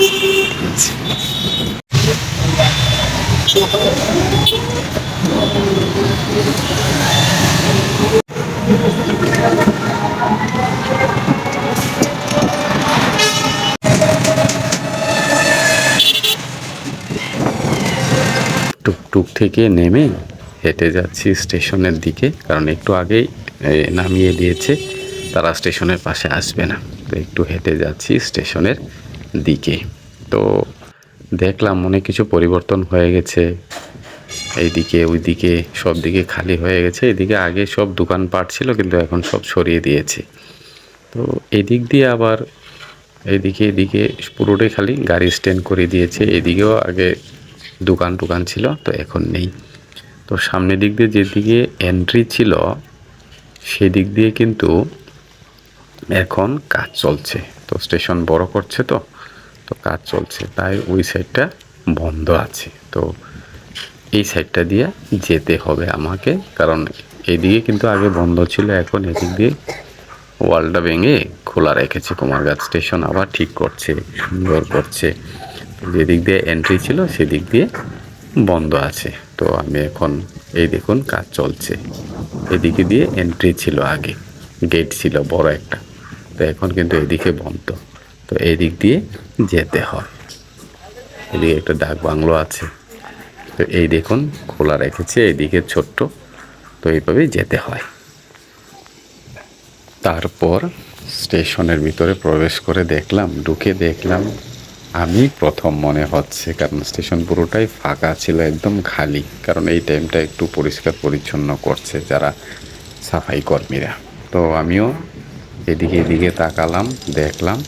টুকটুক থেকে নেমে হেঁটে যাচ্ছি স্টেশনের দিকে, কারণ একটু আগেই নামিয়ে দিয়েছে, তারা স্টেশনের পাশে আসবে না। তো একটু হেঁটে যাচ্ছি স্টেশনের দিকে। তো দেখলাম অনেক কিছু পরিবর্তন হয়ে গেছে, এইদিকে ওইদিকে সব দিকে খালি হয়ে গেছে। এদিকে আগে সব দোকানপাট ছিল, কিন্তু এখন সব সরিয়ে দিয়েছে। তো এদিক দিয়ে আবার এদিকে পুরোটাই খালি, গাড়ি স্ট্যান্ড করে দিয়েছে। এদিকেও আগে দোকান টোকান ছিল, তো এখন নেই। তো সামনের দিক দিয়ে যেদিকে এন্ট্রি ছিল সেদিক দিয়ে কিন্তু এখন কাজ চলছে। তো স্টেশন বড় করছে, তো তো কাজ চলছে, তাই ওই সাইডটা বন্ধ আছে। তো এই সাইডটা দিয়ে যেতে হবে আমাকে, কারণ এদিকে কিন্তু আগে বন্ধ ছিল, এখন এদিক দিয়ে ওয়ালটা ভেঙে খোলা রেখেছে। কুমারঘাট স্টেশন আবার ঠিক করছে, সুন্দর করছে। যেদিক দিয়ে এন্ট্রি ছিল সেদিক দিয়ে বন্ধ আছে। তো আমি এখন এই দেখুন কাজ চলছে। এদিকে দিয়ে এন্ট্রি ছিল, আগে গেট ছিল বড় একটা, তো এখন কিন্তু এদিকে বন্ধ। তো এদিক দিয়ে যেতে হয়। এদিকে একটা ডাক বাংলো আছে, তো এই দেখুন খোলা রেখেছে, এদিকে ছোট্ট। তো এইভাবেই যেতে হয়। তারপর স্টেশনের ভিতরে প্রবেশ করে দেখলাম, ঢুকে দেখলাম আমি প্রথম মনে হচ্ছে, কারণ স্টেশন পুরোটাই ফাঁকা ছিল, একদম খালি। কারণ এই টাইমটা একটু পরিষ্কার পরিচ্ছন্ন করছে যারা সাফাই কর্মীরা। তো আমিও এদিকে তাকালাম, দেখলাম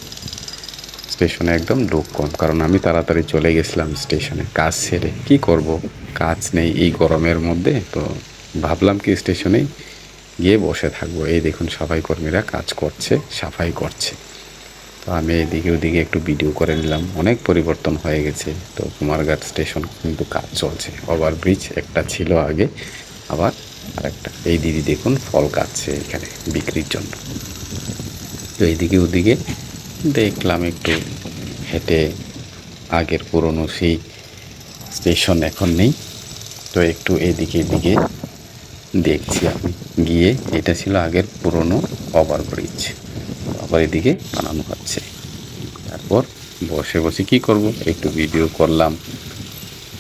স্টেশনে একদম লোক কম। কারণ আমি তাড়াতাড়ি চলে গেছিলাম স্টেশনে কাজ সেরে। কি করব, কাজ নেই এই গরমের মধ্যে, তো ভাবলাম কি স্টেশনেই গিয়ে বসে থাকবো। এই দেখুন সাফাই কর্মীরা কাজ করছে, সাফাই করছে। তো আমি এদিকে ওদিকে একটু ভিডিও করে নিলাম। অনেক পরিবর্তন হয়ে গেছে। তো কুমারঘাট স্টেশন কিন্তু কাজ চলছে। ওভারব্রিজ একটা ছিল আগে, আবার আরেকটা। এই দিদি দেখুন ফল কাটছে এখানে বিক্রির জন্য। তো এইদিকে ওদিকে দেখলাম একটু হেঁটে, আগের পুরনো সেই স্টেশন এখন নেই, তো একটু এদিকে দেখছি আমি গিয়ে। এটা ছিল আগের পুরনো ওভারব্রিজ, আবার এদিকে বানানো হচ্ছে। তারপর বসে বসে কি করব, একটু ভিডিও করলাম,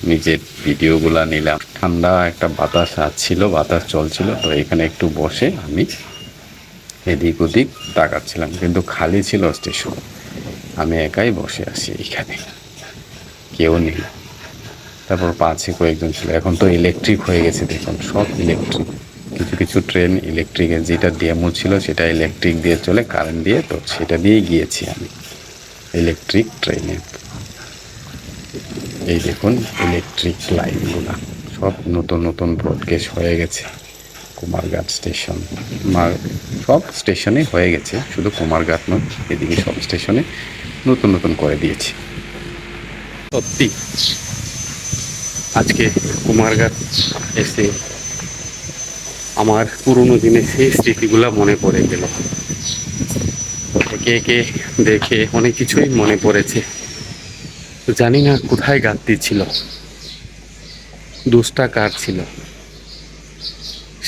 নিজের ভিডিওগুলা নিলাম। ঠান্ডা একটা বাতাস আসছিল, বাতাস চলছিল। তো এখানে একটু বসে আমি এদিক ওদিক তাকাচ্ছিলাম, কিন্তু খালি ছিল স্টেশন। আমি একাই বসে আছি এখানে, কেউ নেই। তারপর পাশে কয়েকজন ছিল। এখন তো ইলেকট্রিক হয়ে গেছে, দেখুন সব ইলেকট্রিক। কিছু কিছু ট্রেন ইলেকট্রিকের, যেটা ডেমো ছিল সেটা ইলেকট্রিক দিয়ে চলে, কারেন্ট দিয়ে। তো সেটা দিয়েই গিয়েছি আমি ইলেকট্রিক ট্রেনে। এই দেখুন ইলেকট্রিক লাইনগুলো সব নতুন নতুন ব্রডগেজ হয়ে গেছে। কুমারঘাট স্টেশন, সব স্টেশনে হয়ে গেছে, শুধু কুমারঘাট নয়, এদিকে সব স্টেশনে নতুন নতুন করে দিয়েছে। সত্যি আজকে কুমারঘাট এসে আমার পুরনো দিনের সেই স্মৃতিগুলো মনে পড়ে গেল। একে একে দেখে অনেক কিছুই মনে পড়েছে। তো জানি না কোথায় ঘাটতি ছিল, দোষটা কার ছিল।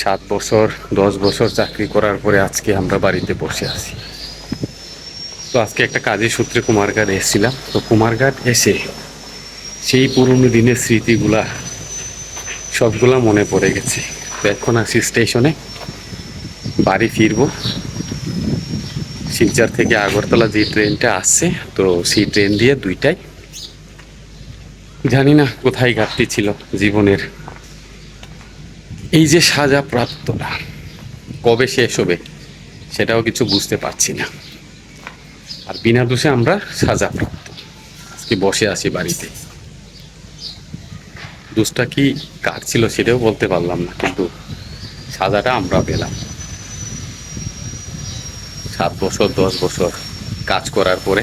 7 বছর 10 বছর চাকরি করার পরে আজকে আমরা বাড়িতে বসে আছি। তো আজকে একটা কাজের সূত্রে কুমারঘাট এসেছিলাম। তো কুমারঘাট এসে সেই পুরনো দিনের স্মৃতিগুলা সবগুলা মনে পড়ে গেছে। তো এখন আসি স্টেশনে, বাড়ি ফিরবো। শিলচর থেকে আগরতলা যে ট্রেনটা আসছে, তো সেই ট্রেন দিয়ে দুইটাই। জানি না কোথায় ঘাটতি ছিল জীবনের। এই যে সাজা প্রাপ্তটা কবে শেষ হবে সেটাও কিছু বুঝতে পারছি না। আর বিনা দোষে আমরা সাজা প্রাপ্ত, আজকে বসে আছি বাড়িতে। দোষটা কি কার ছিল সেটাও বলতে পারলাম না, কিন্তু সাজাটা আমরা পেলাম। 7 বছর 10 বছর কাজ করার পরে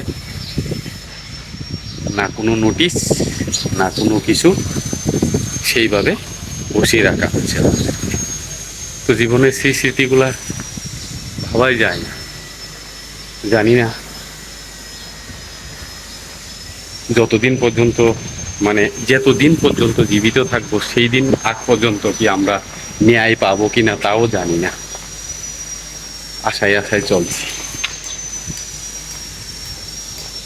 না কোনো নোটিশ, না কোনো কিছু, সেইভাবে বসিয়ে রাখা হচ্ছে। তো জীবনের সেই স্মৃতিগুলা ভাবাই যায় না। জানি না যতদিন পর্যন্ত মানে যতদিন পর্যন্ত জীবিত থাকবো সেই দিন আগ পর্যন্ত কি আমরা ন্যায় পাবো কিনা তাও জানি না, আশায় আশায় চলছি।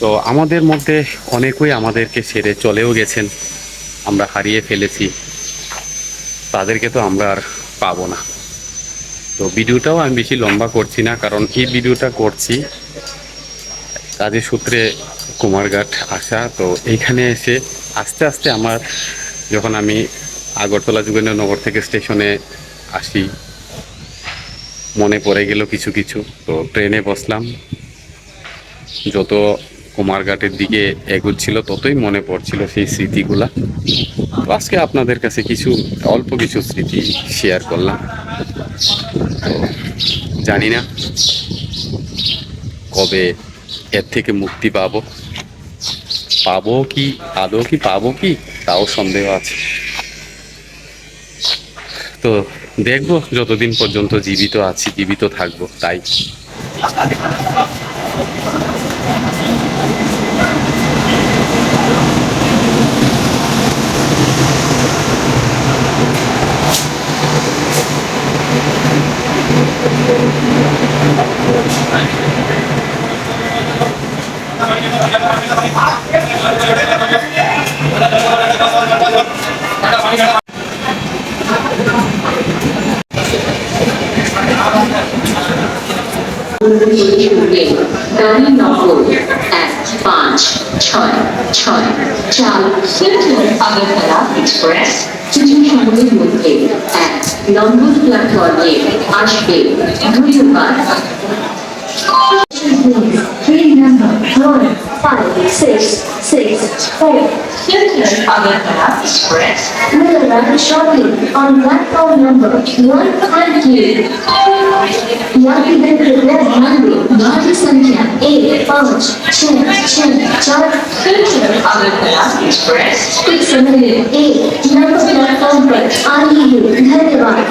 তো আমাদের মধ্যে অনেকেই আমাদেরকে ছেড়ে চলেও গেছেন, আমরা হারিয়ে ফেলেছি, তাদেরকে তো আমরা আর পাবো না। তো ভিডিওটাও আমি বেশি লম্বা করছি না, কারণ এই ভিডিওটা করছি কাজের সূত্রে কুমারঘাট আসা। তো এইখানে এসে আস্তে আস্তে আমার, যখন আমি আগরতলা যোগেন্দ্রনগর থেকে স্টেশনে আসি, মনে পড়ে গেল কিছু কিছু। তো ট্রেনে বসলাম, যত কুমারঘাটের দিকে এগোচ্ছিল ততই মনে পড়ছিল সেই স্মৃতিগুলা। তো আজকে আপনাদের কাছে কিছু অল্প কিছু স্মৃতি শেয়ার করলাম। তো জানি না কবে এর থেকে মুক্তি পাবো, পাবো কি, আদৌ কি পাবো কি, তাও সন্দেহ আছে। তো দেখবো, যতদিন পর্যন্ত জীবিত আছি, জীবিত থাকবো তাই। গাড়ি নম্বর 1566 চাল সেন্ট্রাল আগরতলা এক্সপ্রেস কিছু সময়ের মধ্যে 1 নম্বর প্ল্যাটফর্মে আসবে। ধন্যবাদ। Train number 1566 Central Agartala Express will arrive shortly on platform number 1. Thank you. यात्रीगण कृपया ध्यान दें, गाड़ी संख्या 1566 सेंट्रल अगरतला एक्सप्रेस कुछ समय में 1 नंबर प्लेटफॉर्म पर आ रही है। धन्यवाद।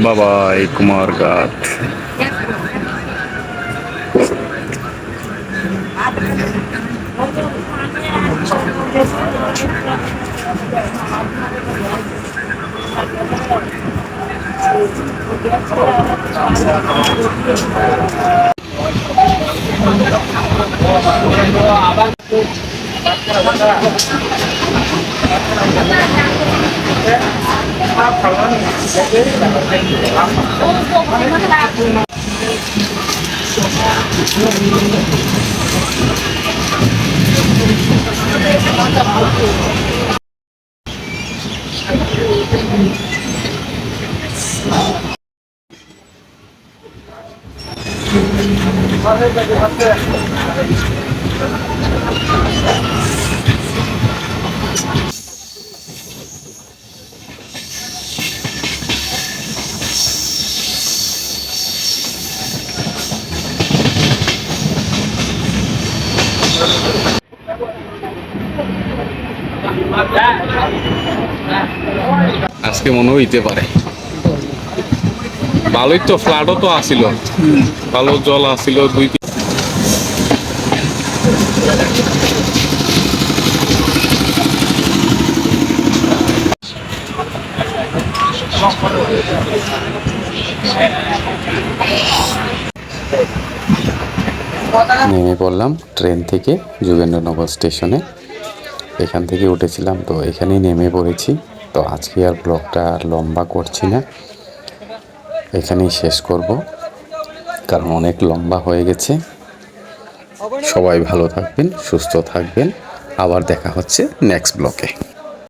বাবাই কুমারঘাট। আজকে মনে হইতে পারে, ভালোই তো ফ্লাডও তো আসিল, ভালো জল আসিল 2-3। নেমে পড়লাম ট্রেন থেকে যোগেন্দ্রনগর স্টেশনে। এখান থেকে উঠেছিলাম, তো এখানেই নেমে পড়েছি। তো আজকে আর ব্লগটা লম্বা করছি না, এখানেই শেষ করব, কারণ অনেক লম্বা হয়ে গেছে। সবাই ভালো থাকবেন, সুস্থ থাকবেন, আবার দেখা হচ্ছে নেক্সট ব্লগে।